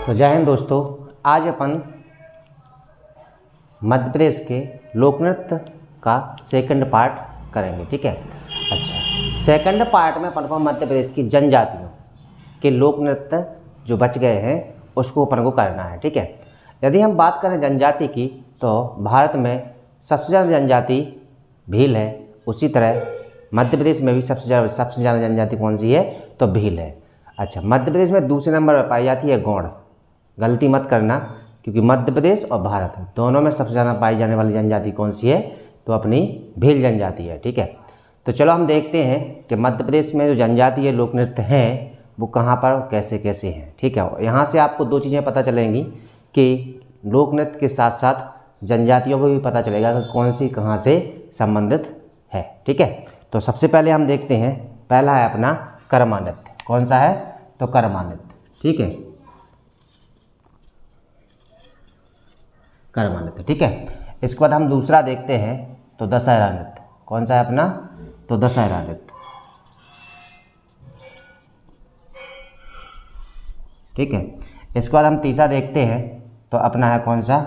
तो जय हिंद दोस्तों, आज अपन मध्य प्रदेश के लोक नृत्य का सेकंड पार्ट करेंगे। ठीक है। अच्छा, सेकंड पार्ट में अपन को मध्य प्रदेश की जनजातियों के लोक नृत्य जो बच गए हैं उसको अपन को करना है। ठीक है। यदि हम बात करें जनजाति की तो भारत में सबसे ज़्यादा जनजाति भील है। उसी तरह मध्य प्रदेश में भी सबसे ज़्यादा जनजाति कौन सी है तो भील है। अच्छा, मध्य प्रदेश में दूसरे नंबर पर पाई जाती है गौड़। गलती मत करना, क्योंकि मध्य प्रदेश और भारत दोनों में सबसे ज़्यादा पाई जाने वाली जनजाति कौन सी है तो अपनी भील जनजाति है। ठीक है। तो चलो हम देखते हैं कि मध्य प्रदेश में जो जनजातीय लोक नृत्य हैं वो कहाँ पर कैसे कैसे हैं। ठीक है। यहाँ से आपको दो चीज़ें पता चलेंगी कि लोक नृत्य के साथ साथ जनजातियों को भी पता चलेगा कि कौन सी कहाँ से संबंधित है। ठीक है। तो सबसे पहले हम देखते हैं, पहला है अपना कर्मा नृत्य। कौन सा है तो कर्मा नृत्य। ठीक है, कर्मा नृत्य। ठीक है। इसके बाद हम दूसरा देखते हैं तो दशहरा नृत्य। कौन सा है अपना तो दशहरा नृत्य। ठीक है। इसके बाद हम तीसरा देखते हैं तो अपना है कौन सा,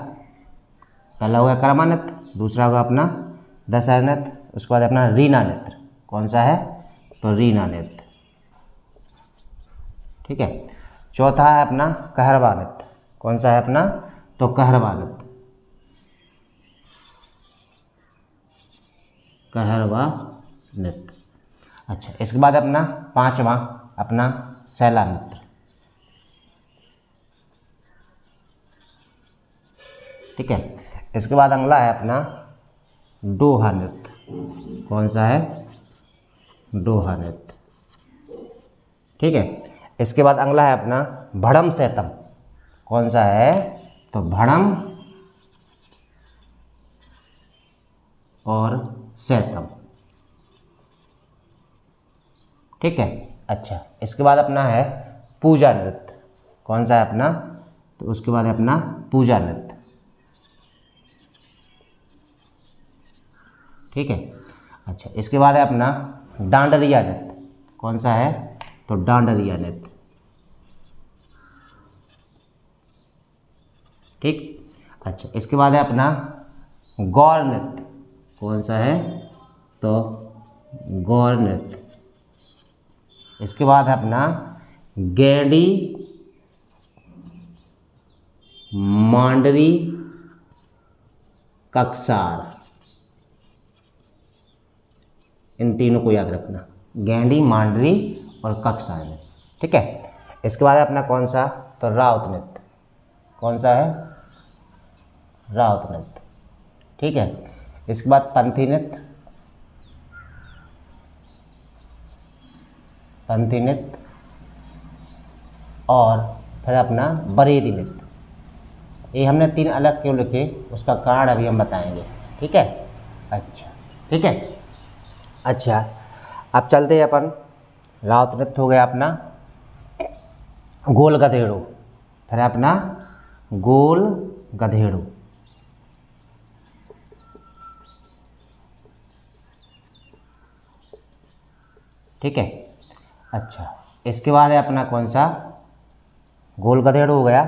पहला होगा कर्मा नृत्य, दूसरा होगा अपना दशहरा नृत्य, उसके बाद अपना रीना नृत्य। कौन सा है तो रीना नृत्य। ठीक है। चौथा है अपना कहरवा नृत्य। कौन सा है अपना तो कहरवा नृत्य, कहरवा नृत्य। अच्छा, इसके बाद अपना पांचवा अपना सैला नृत्य। ठीक है। इसके बाद अगला है अपना डोहा नृत्य। कौन सा है डोहा नृत्य। ठीक है। इसके बाद अगला है अपना भड़म सैतम। कौन सा है तो भड़म और सैतम। ठीक है। अच्छा, इसके बाद अपना है पूजा नृत्य। कौन सा है अपना तो उसके बाद है अपना पूजा नृत्य। ठीक है। अच्छा, इसके बाद है अपना डांडरिया नृत्य। कौन सा है तो डांडरिया नृत्य। ठीक। अच्छा, इसके बाद है अपना गौर नृत्य। कौन सा है तो गौर नृत्य। इसके बाद है अपना गेंडी मांडरी कक्सार। इन तीनों को याद रखना, गेंडी मांडरी और कक्सार में। ठीक है। इसके बाद है अपना कौन सा तो राउत नृत्य। कौन सा है राउत नृत्य। ठीक है। इसके बाद पंथी नृत्य, पंथी नृत्य और फिर अपना बरेदी नृत्य। ये हमने तीन अलग क्यों लिखे उसका कारण अभी हम बताएंगे। ठीक है। अच्छा, ठीक है। अच्छा, अब चलते हैं अपन, राउत नृत्य हो गया अपना गोल गधेड़ो, फिर अपना गोल गधेड़ो। ठीक है। अच्छा, इसके बाद है अपना कौन सा गोल गधेड़ो हो गया।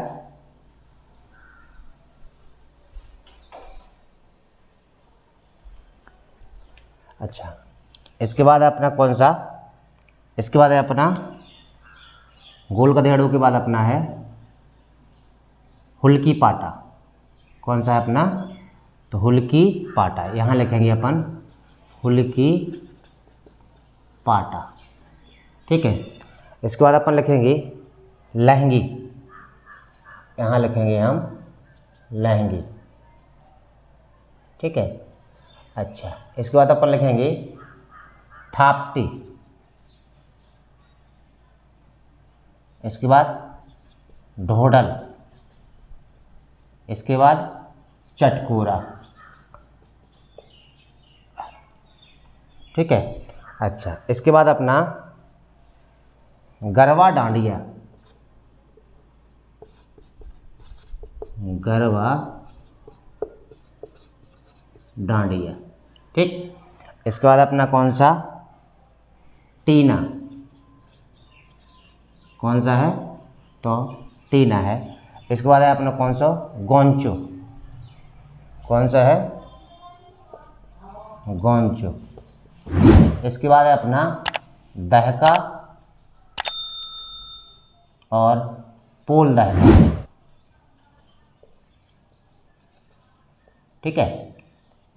अच्छा, इसके बाद है अपना कौन सा, इसके बाद है अपना गोल गधेड़ो के बाद अपना है हुल्की पाटा। कौन सा है अपना तो हुल्की पाटा। यहाँ लिखेंगे अपन हुल्की पाटा। ठीक है। इसके बाद अपन लिखेंगे लहंगी। यहाँ लिखेंगे हम लहंगी। ठीक है। अच्छा, इसके बाद अपन लिखेंगे थापटी। इसके बाद ढोडल। इसके बाद चटकोरा। ठीक है। अच्छा, इसके बाद अपना गरबा डांडिया। गरबा डांडिया। ठीक। इसके बाद अपना कौन सा टीना। कौन सा है तो टीना है। इसके बाद है अपना कौन सा, गोंचो, कौन सा है, गोंचो। इसके बाद है अपना दहका और पोल दहका, ठीक है।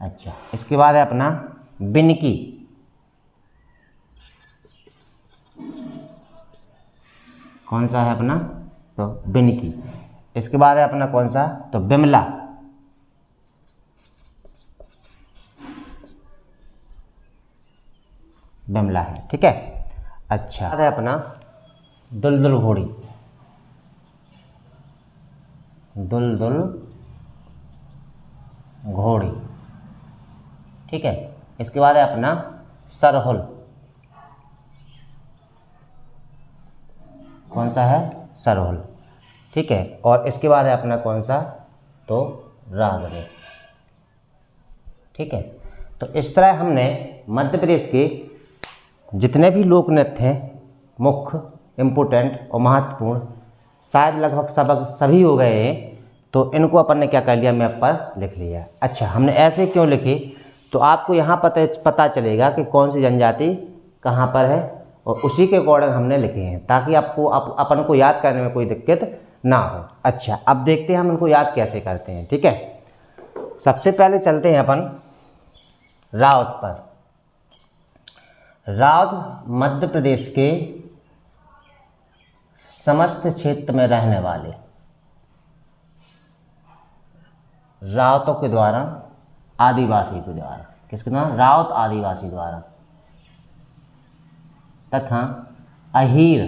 अच्छा, इसके बाद है अपना बिनकी, कौन सा है अपना, तो बिनकी। इसके बाद है अपना कौन सा, तो बिमला, बिमला है, ठीक है। अच्छा, है अपना दुलदुल घोड़ी, दुलदुल घोड़ी, ठीक है। इसके बाद है अपना सरहुल, कौन सा है, सरहुल, ठीक है। और इसके बाद है अपना कौन सा, तो रागरे, ठीक है। तो इस तरह हमने मध्य प्रदेश के जितने भी लोक नृत्य हैं, मुख्य, इम्पोर्टेंट और महत्वपूर्ण, शायद लगभग सभी हो गए हैं। तो इनको अपन ने क्या कर लिया, मैप पर लिख लिया। अच्छा, हमने ऐसे क्यों लिखे, तो आपको यहाँ पता चलेगा कि कौन सी जनजाति कहाँ पर है, और उसी के अकॉर्डिंग हमने लिखे हैं, ताकि आपको अपन को याद करने में कोई दिक्कत ना हो। अच्छा, अब देखते हैं हम इनको याद कैसे करते हैं, ठीक है। सबसे पहले चलते हैं अपन राउत पर। राउत मध्य प्रदेश के समस्त क्षेत्र में रहने वाले रावतों के द्वारा, आदिवासी के द्वारा, किसके द्वारा, राउत आदिवासी द्वारा तथा अहीर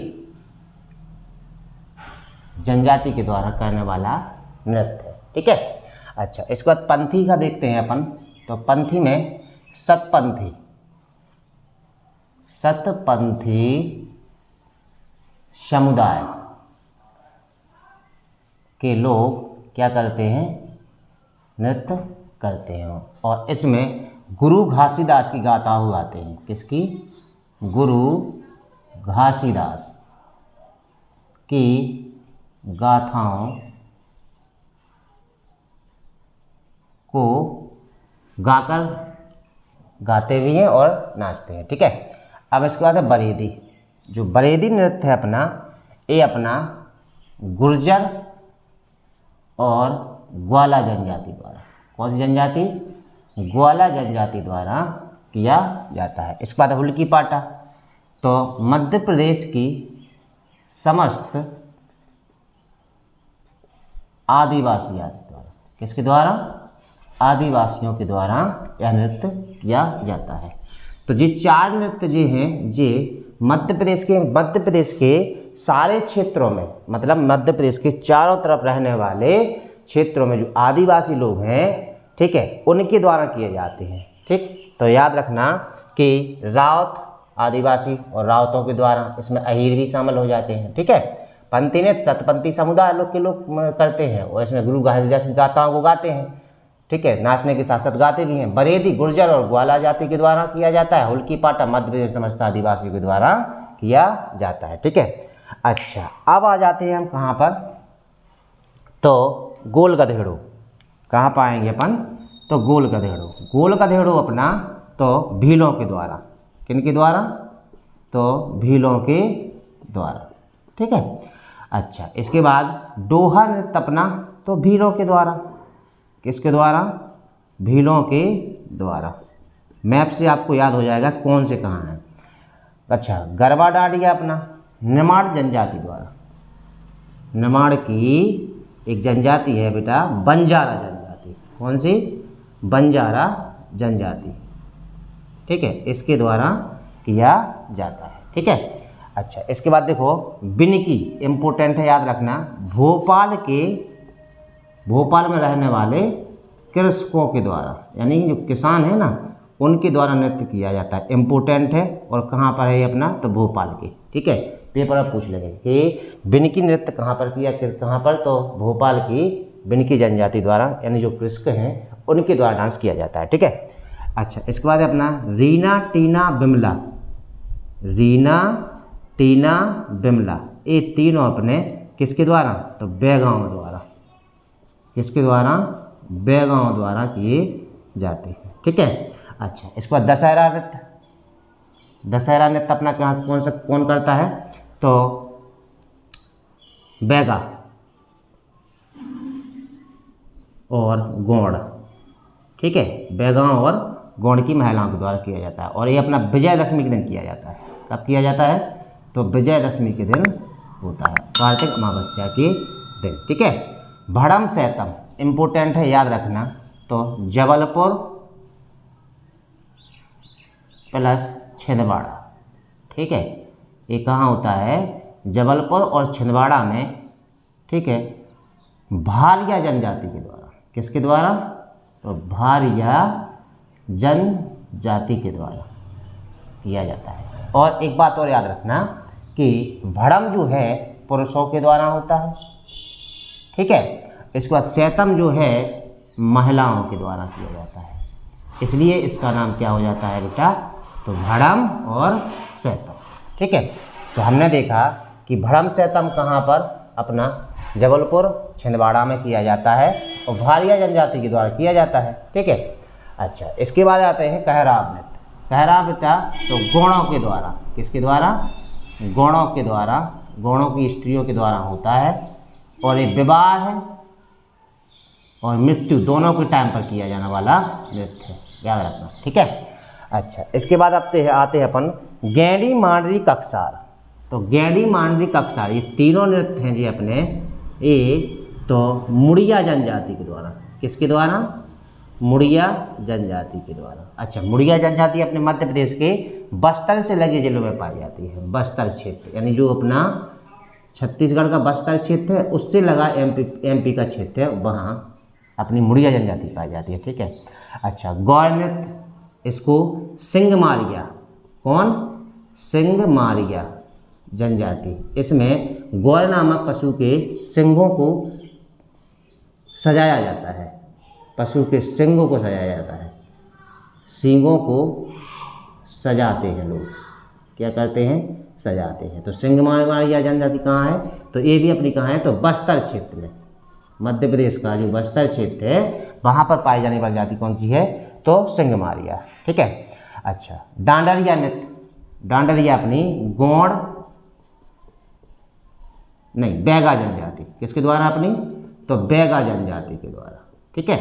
जनजाति के द्वारा करने वाला नृत्य है, ठीक है। अच्छा, इसके बाद पंथी का देखते हैं अपन। तो पंथी में सतपंथी, सतपंथी समुदाय के लोग क्या करते हैं, नृत्य करते हैं। और इसमें गुरु घासीदास की गाथा हुए आते हैं, किसकी, गुरु घासीदास की गाथाओं को गाते भी हैं और नाचते हैं, ठीक है। अब इसके बाद है बरेदी। जो बरेदी नृत्य है अपना, ये अपना गुर्जर और ग्वाला जनजाति द्वारा, कौन सी जनजाति, ग्वाला जनजाति द्वारा किया जाता है। इसके बाद हुल्की पाटा। तो मध्य प्रदेश की समस्त आदिवासी जाति द्वारा, किसके द्वारा, आदिवासियों के द्वारा यह नृत्य किया जाता है। तो ये चार नृत्य जो हैं, ये मध्य प्रदेश के सारे क्षेत्रों में, मतलब मध्य प्रदेश के चारों तरफ रहने वाले क्षेत्रों में जो आदिवासी लोग हैं, ठीक है, उनके द्वारा किए जाते हैं, ठीक। तो याद रखना कि राउत आदिवासी और राउतों के द्वारा, इसमें अहीर भी शामिल हो जाते हैं, ठीक है। पंथी नृत्य सतपंथी समुदाय के लोग करते हैं, और इसमें गुरु घासीदास की गाथाओं को गाते हैं, ठीक है, नाचने के साथ साथ गाते भी हैं। बरेदी गुर्जर और ग्वाला जाति के द्वारा किया जाता है। हुल्की पाटा मध्य प्रदेश समस्त आदिवासियों के द्वारा किया जाता है, ठीक है। अच्छा, अब आ जाते हैं हम कहाँ पर, तो गोल गधेड़ो। कहाँ पाएंगे अपन, तो गोल गधेड़ो। गोल गधेड़ो अपना तो भीलों के द्वारा, किन के द्वारा, तो भीलों के द्वारा, ठीक है। अच्छा, इसके बाद डोहा नृत्य अपना तो भीलों के द्वारा, किसके द्वारा, भीलों के द्वारा। मैप से आपको याद हो जाएगा कौन से कहाँ है। अच्छा, गरबा डांडिया अपना निमाड़ जनजाति द्वारा, निमाड़ की एक जनजाति है बेटा, बंजारा जनजाति, कौन सी, बंजारा जनजाति, ठीक है, इसके द्वारा किया जाता है, ठीक है। अच्छा, इसके बाद देखो बिनकी, इम्पोर्टेंट है, याद रखना। भोपाल में रहने वाले कृषकों के द्वारा, यानी जो किसान है ना, उनके द्वारा नृत्य किया जाता है, इम्पोर्टेंट है। और कहाँ पर है ये अपना, तो भोपाल के, ठीक है। पेपर अब पूछ लेंगे कि बिनकी नृत्य कहाँ पर किया, कहाँ पर, तो भोपाल की बिनकी जनजाति द्वारा, यानी जो कृषक हैं उनके द्वारा डांस किया जाता है, ठीक है। अच्छा, इसके बाद अपना रीना टीना बिमला, रीना टीना बिमला, ये तीनों अपने किसके द्वारा, तो बेगांव द्वारा, किसके द्वारा? बैगाओं द्वारा किए जाते हैं। ठीक है। अच्छा, इसके बाद दशहरा नृत्य। दशहरा नृत्य अपना कहाँ कौन करता है? तो बैगा और गौड़। ठीक है, बैगाओं और गौड़ की महिलाओं के द्वारा किया जाता है और ये अपना विजयदशमी के दिन किया जाता है। कब किया जाता है? तो विजयदशमी के दिन होता है, कार्तिक अमावस्या के दिन। ठीक है। भड़म सैतम इम्पोर्टेंट है, याद रखना। तो जबलपुर प्लस छिंदवाड़ा। ठीक है, ये कहाँ होता है? जबलपुर और छिंदवाड़ा में। ठीक है, भारिया जनजाति के द्वारा। किसके द्वारा? तो भारिया जनजाति के द्वारा किया जाता है। और एक बात और याद रखना कि भड़म जो है पुरुषों के द्वारा होता है। ठीक है। इसके बाद सैतम जो है महिलाओं के द्वारा किया जाता है, इसलिए इसका नाम क्या हो जाता है बेटा? तो भड़म और सैतम। ठीक है। तो हमने देखा कि भड़म सैतम कहाँ पर? अपना जबलपुर छिंदवाड़ा में किया जाता है और भारिया जनजाति के द्वारा किया जाता है। ठीक है। अच्छा, इसके बाद आते हैं कहराव नृत्य। कहराव बेटा तो गौड़ों के द्वारा। किसके द्वारा? गौड़ों के द्वारा, गौड़ों की स्त्रियों के द्वारा होता है और ये विवाह है और मृत्यु दोनों के टाइम पर किया जाने वाला नृत्य है, याद रखना। ठीक है। अच्छा, इसके बाद आते हैं अपन गैंडी मांडरी ककसार। तो गैंडी मांडरी ककसार ये तीनों नृत्य हैं जी अपने, ये तो मुड़िया जनजाति के द्वारा। किसके द्वारा? मुड़िया जनजाति के द्वारा। अच्छा, मुड़िया जनजाति अपने मध्य प्रदेश के बस्तर से लगे जिलों में पाई जाती है। बस्तर क्षेत्र यानी जो अपना छत्तीसगढ़ का बस्तर क्षेत्र है उससे लगा एमपी का क्षेत्र है, वहाँ अपनी मुड़िया जनजाति पाई जाती है। ठीक है। अच्छा, गौर नृत्य, इसको सिंगमारिया। कौन? सिंगमारिया जनजाति। इसमें गौर नामक पशु के सिंगों को सजाया जाता है। पशु के सिंगों को सजाया जाता है, सींगों को सजाते हैं लोग। क्या करते हैं? सजाते हैं। तो सिंगमारिया जनजाति कहाँ है? तो ये भी अपनी कहाँ है? तो बस्तर क्षेत्र में, मध्य प्रदेश का जो बस्तर क्षेत्र है वहाँ पर पाई जाने वाली जाति कौन सी है? तो सिंगमारिया। ठीक है। अच्छा, डांडरिया नृत्य। डांडरिया अपनी गौड़ नहीं बैगा जनजाति। किसके द्वारा? अपनी तो बैगा जनजाति के द्वारा। ठीक है।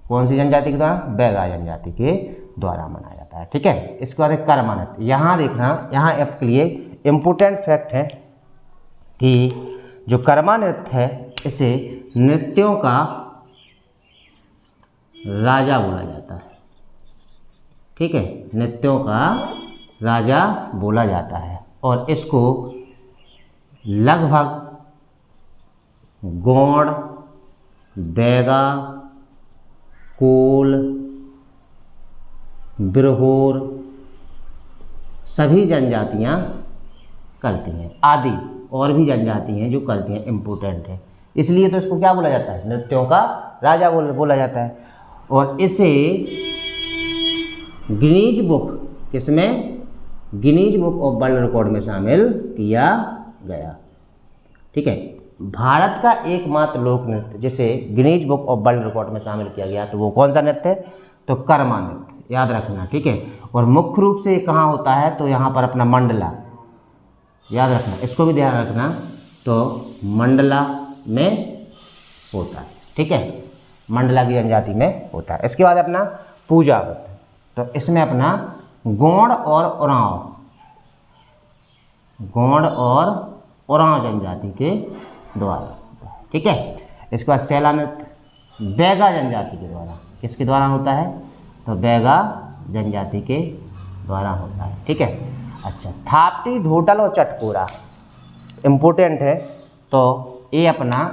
कौन सी जनजाति के द्वारा? बैगा जनजाति के द्वारा मनाया जाता है। ठीक है। इसके बाद कर्मा नृत्य। यहाँ देखना, यहाँ आपके लिए इम्पोर्टेंट फैक्ट है कि जो कर्मा नृत्य है इसे नृत्यों का राजा बोला जाता है। ठीक है, नृत्यों का राजा बोला जाता है और इसको लगभग गौड़, बैगा, कोल, बिरहोर सभी जनजातियां करती हैं, आदि और भी जनजाति हैं जो करती हैं, इम्पोर्टेंट है। इसलिए तो इसको क्या बोला जाता है? नृत्यों का राजा बोला जाता है। और इसे गिनीज बुक, किसमें? Guinness book of world record में शामिल किया गया। ठीक है। भारत का एकमात्र लोक नृत्य जिसे Guinness book of world record में शामिल किया गया तो वो कौन सा नृत्य है? तो कर्मा नृत्य, याद रखना। ठीक है। और मुख्य रूप से कहाँ होता है? तो यहाँ पर अपना मंडला, याद रखना, इसको भी ध्यान रखना। तो मंडला में होता है। ठीक है, मंडला की जनजाति में होता है। इसके बाद अपना पूजा व्रत। तो इसमें अपना गौड़ और उरांव, गौड़ और उरांव जनजाति के द्वारा। ठीक है। इसके बाद सैला नृत्य बैगा जनजाति के द्वारा। किसके द्वारा होता है? तो बैगा जनजाति के द्वारा होता है। ठीक है। अच्छा, थापटी, ढोटल और चटकोरा इम्पोर्टेंट है। तो ये अपना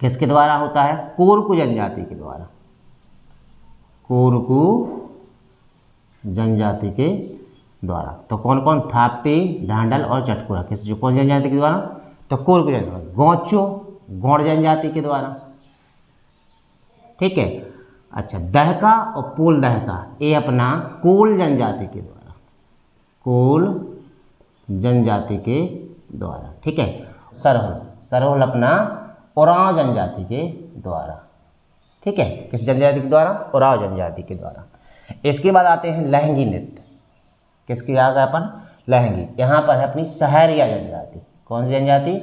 किसके द्वारा होता है? कोरकू जनजाति के द्वारा। कोरकू जनजाति के द्वारा। तो कौन कौन? थापटी, ढांडल और चटकोरा किस जो कौन जनजाति के द्वारा? तो कोरकू जनजाति। गौचो गौड़ जनजाति के द्वारा। ठीक है। अच्छा, दहका और पोल दहका ये अपना कोल जनजाति के द्वारा, कोल जनजाति के द्वारा। ठीक है। सरहुल, सरहुल अपना उरांव जनजाति के द्वारा, ठीक है। किस जनजाति के द्वारा? उरांव जनजाति के द्वारा। इसके बाद आते हैं लहंगी नृत्य। किसकी आ गया अपन? लहंगी। यहाँ पर है अपनी सहरिया जनजाति। कौन सी जनजाति?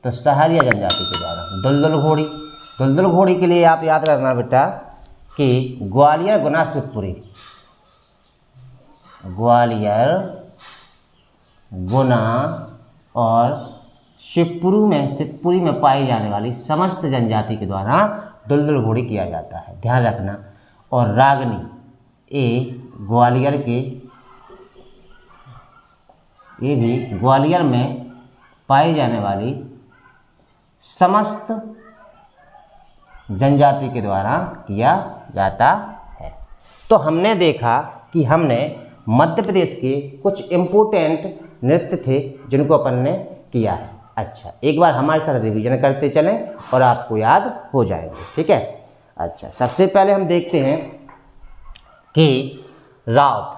तो सहरिया जनजाति के द्वारा। दुलदुल घोड़ी। दुलदुल घोड़ी के लिए आप याद रखना बेटा कि ग्वालियर, गुना, शिवपुरी, ग्वालियर, गुना और शिवपुरी में पाई जाने वाली समस्त जनजाति के द्वारा दुलदुल घोड़ी किया जाता है, ध्यान रखना। और रागनी, ये ग्वालियर के, ये भी ग्वालियर में पाई जाने वाली समस्त जनजाति के द्वारा किया जाता है। तो हमने देखा कि हमने मध्य प्रदेश के कुछ इम्पोर्टेंट नृत्य थे जिनको अपन ने किया है। अच्छा, एक बार हमारे साथ रिवीजन करते चलें और आपको याद हो जाएंगे, ठीक है। अच्छा, सबसे पहले हम देखते हैं कि राउत।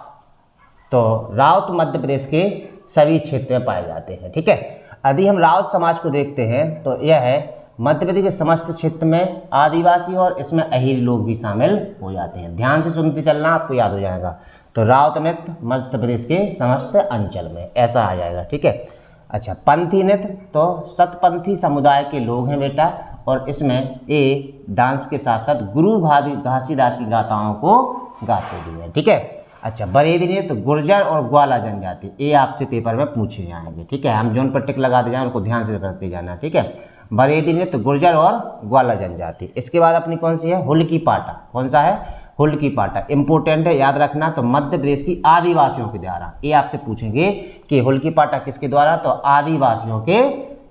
तो राउत मध्य प्रदेश के सभी क्षेत्र में पाए जाते हैं, ठीक है। यदि हम राउत समाज को देखते हैं तो यह है मध्य प्रदेश के समस्त क्षेत्र में आदिवासी और इसमें अहीर लोग भी शामिल हो जाते हैं। ध्यान से सुनते चलना, आपको याद हो जाएगा। तो राउत नृत्य मध्य प्रदेश के समस्त अंचल में, ऐसा आ जाएगा, ठीक है। अच्छा, पंथी नृत्य, तो सतपंथी समुदाय के लोग हैं बेटा, और इसमें ये डांस के साथ साथ गुरु घासीदास की गाथाओं को गाते भी हैं, ठीक है। अच्छा, बरेदी नृत्य गुर्जर और ग्वाला जनजाति, ये आपसे पेपर में पूछे जाएंगे, ठीक है। हम जोन पर टिक लगाते जाएं उनको ध्यान से करते जाना, ठीक है। बरेदी नृत्य गुर्जर और ग्वाला जनजाति। इसके बाद अपनी कौन सी है? हुल्की पाटा। कौन सा है? हुल्की पाटा। इंपॉर्टेंट है, याद रखना। तो मध्य प्रदेश की आदिवासियों के द्वारा, ये आपसे पूछेंगे कि हुल्की पाटा किसके द्वारा? तो आदिवासियों के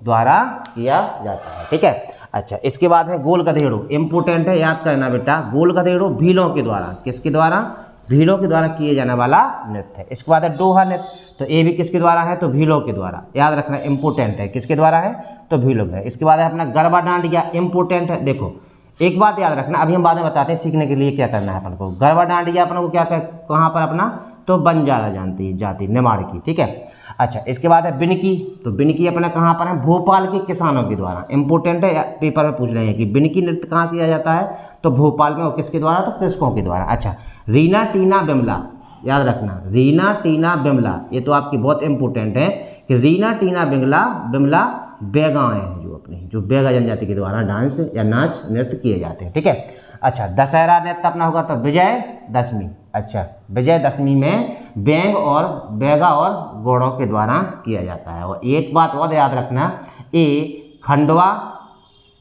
द्वारा किया जाता है, ठीक है। अच्छा, इसके बाद है गोल गधेड़ो। इंपॉर्टेंट है, याद करना बेटा। गोल गधेड़ो भीलों के द्वारा, किसके द्वारा? भीलों के द्वारा किए जाने वाला नृत्य है। इसके बाद है डोहा नृत्य। तो ये भी किसके द्वारा है? तो भीलों के द्वारा, याद रखना। इंपॉर्टेंट है, किसके द्वारा है? तो भीलों है। इसके बाद है अपना गरबा डांडिया। इंपॉर्टेंट है, देखो एक बात याद रखना, अभी हम बाद में बताते हैं सीखने के लिए क्या करना है अपन को। गरबा डांडिया अपन को क्या कहाँ पर अपना? तो बंजारा जाति निमाड़ की, ठीक है। अच्छा, इसके बाद है बिनकी। तो बिनकी अपना कहाँ पर है? भोपाल के किसानों के द्वारा। इंपॉर्टेंट है, पेपर में पूछ रहे हैं कि बिनकी नृत्य कहाँ किया जाता है? तो भोपाल में। और किसके द्वारा? तो कृषकों के द्वारा। अच्छा, रीना टीना बिमला, याद रखना। रीना टीना बिमला, ये तो आपकी बहुत इंपॉर्टेंट है कि रीना टीना बिमला बेगाएँ हैं, जो बेगा जनजाति के द्वारा डांस या नाच नृत्य किए जाते हैं, ठीक है। अच्छा, दशहरा नृत्य अपना होगा तो विजयदशमी। अच्छा, विजयदशमी में बेंग और बेगा और गोड़ों के द्वारा किया जाता है। और एक बात और याद रखना, ये खंडवा,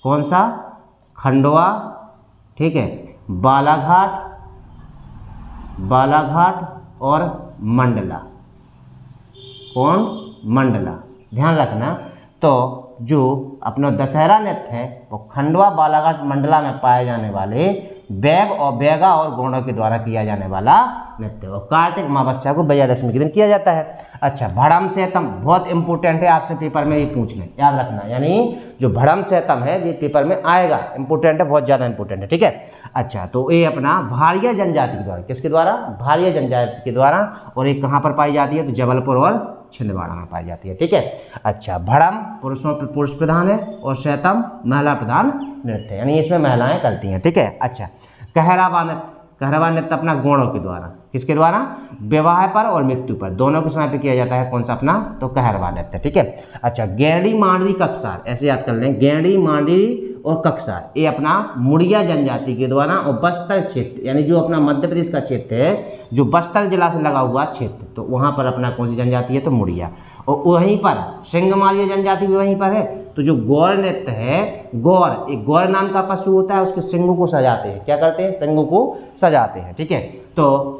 कौन सा? खंडवा, ठीक है, बालाघाट और मंडला। कौन? मंडला, ध्यान रखना। तो जो अपना दशहरा नृत्य है वो खंडवा, बालाघाट, मंडला में पाए जाने वाले बेगा और गोंडों के द्वारा किया जाने वाला नृत्य, और कार्तिक अमावस्या को विजयादशमी के दिन किया जाता है। अच्छा, भड़म सेतम बहुत इंपॉर्टेंट है, आपसे पेपर में ये पूछ लें, याद रखना। यानी जो भड़म सेतम है ये पेपर में आएगा, इंपॉर्टेंट है, बहुत ज़्यादा इंपॉर्टेंट है, ठीक है। अच्छा, तो ये अपना भारिया जनजाति के द्वारा, किसके द्वारा? भारिया जनजाति के द्वारा। और ये कहाँ पर पाई जाती है? तो जबलपुर और छिंदवाड़ा में पाई जाती है, ठीक है। अच्छा, भड़म पुरुष प्रधान है और शैतम महिला प्रधान नृत्य है, यानी इसमें महिलाएं करती हैं, ठीक है। अच्छा, कहरावा नृत्य अपना गोंडों के द्वारा, किसके द्वारा? विवाह पर और मृत्यु पर दोनों के समय पे किया जाता है। कौन सा? अपना तो कहरवा नृत्य, ठीक है। अच्छा, गेंडी मांडवी कक्सार, ऐसे याद कर लें, गेंडी मांडवी और कक्सार, ये अपना मुड़िया जनजाति के द्वारा। और बस्तर क्षेत्र, यानी जो अपना मध्य प्रदेश का क्षेत्र है, जो बस्तर जिला से लगा हुआ क्षेत्र, तो वहाँ पर अपना कौन सी जनजाति है? तो मुड़िया। और वहीं पर सिंगमालिया जनजाति भी वहीं पर है। तो जो गौर नृत्य है, गौर, एक गौर नाम का पशु होता है, उसके सिंगों को सजाते हैं। क्या करते हैं? सिंगों को सजाते हैं, ठीक है। तो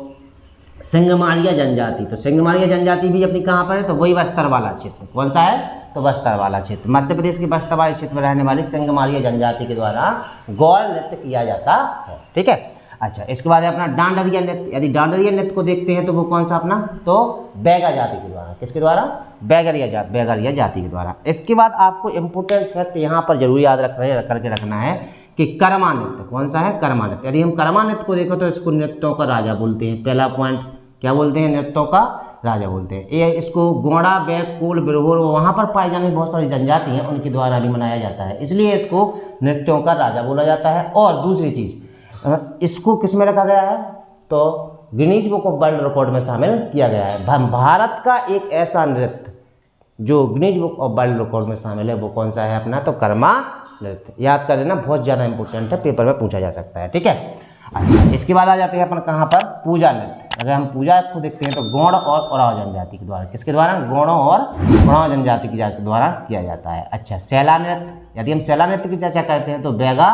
सिंगमालिया जनजाति, तो सिंगमालिया जनजाति भी अपनी कहाँ पर है? तो वही बस्तर वाला क्षेत्र। कौन सा है? तो बस्तर वाला क्षेत्र, मध्य प्रदेश के बस्तर वाले क्षेत्र में रहने वाली सिंगमालिया जनजाति के द्वारा गौर नृत्य किया जाता है, ठीक है। अच्छा, इसके बाद अपना डांडरिया नृत्य। यदि डांडरिया नृत्य को देखते हैं तो वो कौन सा अपना? तो बैगा जाति के द्वारा। किसके द्वारा? बैगरिया जाति के द्वारा। इसके बाद आपको इंपोर्टेंट फैक्ट यहाँ पर जरूर याद करके रखना है कि कर्मा नृत्य। कौन सा है? कर्मा नृत्य। यदि हम कर्मा नृत्य को देखें तो इसको नृत्यों का राजा बोलते हैं। पहला पॉइंट क्या बोलते हैं? नृत्यों का राजा बोलते हैं। ये इसको गोंडा, बैग, कोल, बिरहोर वहाँ पर पाई जाने बहुत सारी जनजाति हैं उनके द्वारा भी मनाया जाता है, इसलिए इसको नृत्यों का राजा बोला जाता है। और दूसरी चीज़, इसको किस में रखा गया है, तो Guinness book of world record में शामिल किया गया है। भारत का एक ऐसा नृत्य जो Guinness book of world record में शामिल है वो कौन सा है अपना, तो कर्मा नृत्य। याद कर लेना, बहुत ज़्यादा इंपॉर्टेंट है, पेपर में पूछा जा सकता है, ठीक है। अच्छा, इसके बाद आ जाते हैं अपन कहाँ पर, पूजा नृत्य। अगर हम पूजा को देखते हैं तो गौड़ और उरांव जनजाति के द्वारा, किसके द्वारा, गौड़ों और उरांव जनजाति के द्वारा किया जाता है। अच्छा, सैला नृत्य, यदि हम सैला नृत्य की चर्चा करते हैं तो बैगा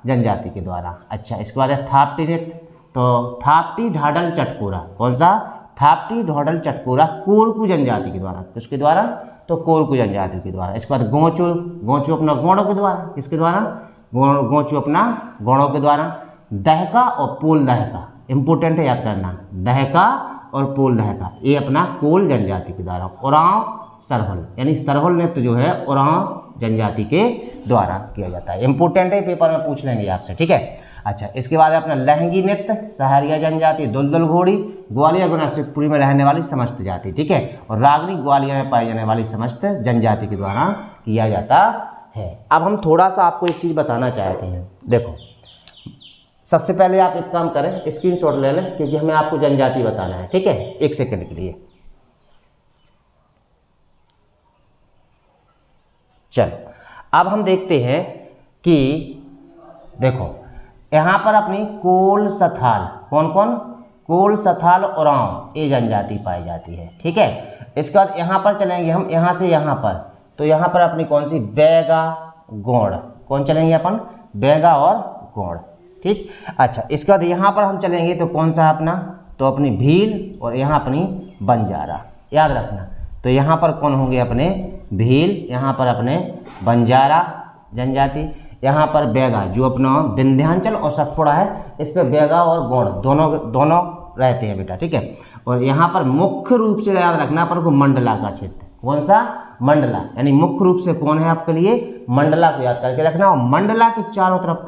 जनजाति के द्वारा। अच्छा, इसके बाद है थापटी नृत्य, तो थापटी ढाडल चटकोरा, कौन सा, थापटी ढाडल चटकोरा कोरकू जनजाति के द्वारा, किसके द्वारा, तो कोरकू जनजाति के द्वारा। इसके बाद गोंचू, गोंचू अपना गौड़ों के द्वारा, किसके द्वारा, गोंचू अपना गौड़ों के द्वारा। दहका और पोल दहका, इंपॉर्टेंट है याद करना, दहका और पोल दहका ये अपना कोल जनजाति के द्वारा। उरांव सरहुल, यानी सरहुल नृत्य जो है उरांव जनजाति के द्वारा किया जाता है, इंपॉर्टेंट है, पेपर में पूछ लेंगे आपसे, ठीक है। अच्छा, इसके बाद अपना लहंगी नृत्य, सहरिया जनजाति, दुलदुल घोड़ी, ग्वालियर गुना शिवपुरी में रहने वाली समस्त जाति, ठीक है। और रागनी ग्वालियर में पाई जाने वाली समस्त जनजाति के द्वारा किया जाता है। अब हम थोड़ा सा आपको एक चीज़ बताना चाहते हैं, देखो सबसे पहले आप एक काम करें, स्क्रीनशॉट ले लें क्योंकि हमें आपको जनजाति बताना है, ठीक है, एक सेकंड के लिए। चल, अब हम देखते हैं कि देखो यहाँ पर अपनी कोल सथाल, कौन कौन, कोल सथाल उरांव ये जनजाति पाई जाती है, ठीक है। इसके बाद यहाँ पर चलेंगे हम, यहाँ से यहाँ पर, तो यहाँ पर अपनी कौन सी, बैगा गौड़, कौन चलेंगे अपन, बैगा और गौड़, ठीक। अच्छा, इसके बाद यहाँ पर हम चलेंगे तो कौन सा अपना, तो अपनी भील, और यहाँ अपनी बंजारा, याद रखना। तो यहाँ पर कौन होंगे अपने भील, यहाँ पर अपने बंजारा जनजाति, यहाँ पर बैगा जो अपना विंध्याचल और सतपुड़ा है, इस पर बैगा और गौड़ दोनों रहते हैं बेटा, ठीक है। और यहाँ पर मुख्य रूप से याद रखना अपन को मंडला का क्षेत्र, कौन सा, मंडला, यानी मुख्य रूप से कौन है आपके लिए, मंडला को याद करके रखना। और मंडला के चारों तरफ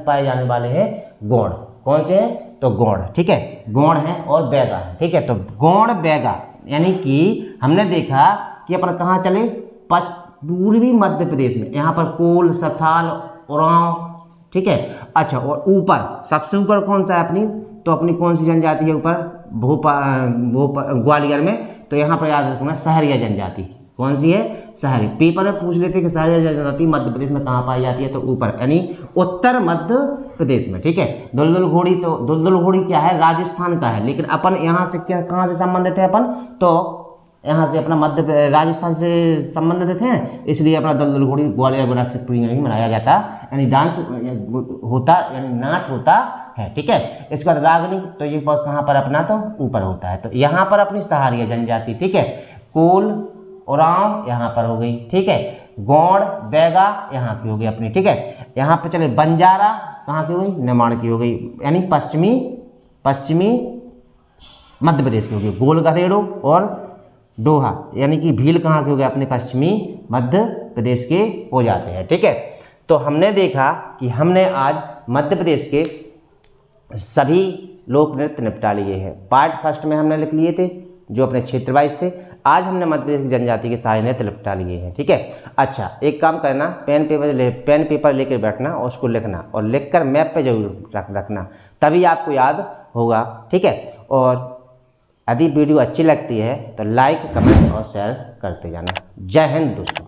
पाए जाने वाले हैं गौड़, कौन से हैं, तो गौड़, ठीक है, गौड़ हैं और बैगा है, ठीक है। तो गौड़ बैगा, यानी कि हमने देखा कि अपन कहाँ चले, पूर्वी मध्य प्रदेश में, यहाँ पर कोल, सथाल, उरांव, ठीक है। अच्छा, और ऊपर सबसे ऊपर कौन सा है अपनी, तो अपनी कौन सी जनजाति है ऊपर, ग्वालियर में, तो यहाँ पर याद रखना सहरिया जनजाति, कौन सी है, सहरी। पेपर में पूछ लेते हैं कि सहरिया जनजाति मध्य प्रदेश में कहाँ पाई जाती है, तो ऊपर यानी उत्तर मध्य प्रदेश में, ठीक है। दुलदुल घोड़ी, तो दुलदुल घोड़ी क्या है, राजस्थान का है, लेकिन अपन यहाँ से क्या, कहाँ से संबंधित है अपन, तो यहाँ से अपना मध्य राजस्थान से संबंधित हैं, इसलिए अपना दुलदुल घोड़ी ग्वालियर गुना शिवपुरी में भी मनाया जाता, यानी डांस होता, यानी नाच होता है, ठीक है। इसके बाद रागनी, तो ये कहाँ पर अपना, तो ऊपर होता है। तो यहाँ पर अपनी सहरिया जनजाति, ठीक है, कोल उरांव यहाँ पर हो गई, ठीक है, गौड़ बैगा यहाँ की हो गई अपनी, ठीक है। यहाँ पे चले बंजारा कहाँ की हो गई, निमाड़ की हो गई, यानी पश्चिमी मध्य प्रदेश की हो गई। गोल घरेड़ो और डोहा, यानी कि भील कहाँ के हो गए, अपने पश्चिमी मध्य प्रदेश के हो जाते हैं, ठीक है। तो हमने देखा कि हमने आज मध्य प्रदेश के सभी लोक नृत्य निपटा लिए हैं। पार्ट फर्स्ट में हमने लिख लिए थे जो अपने क्षेत्र वाइज थे, आज हमने मध्य प्रदेश की जनजाति के सारे नृत्य निपटा लिए हैं, ठीक है। अच्छा, एक काम करना, पेन पेपर लेकर बैठना और उसको लिखना, और लिखकर मैप पे जरूर रखना, तभी आपको याद होगा, ठीक है। और यदि वीडियो अच्छी लगती है तो लाइक, कमेंट और शेयर करते जाना। जय हिंद दोस्तों।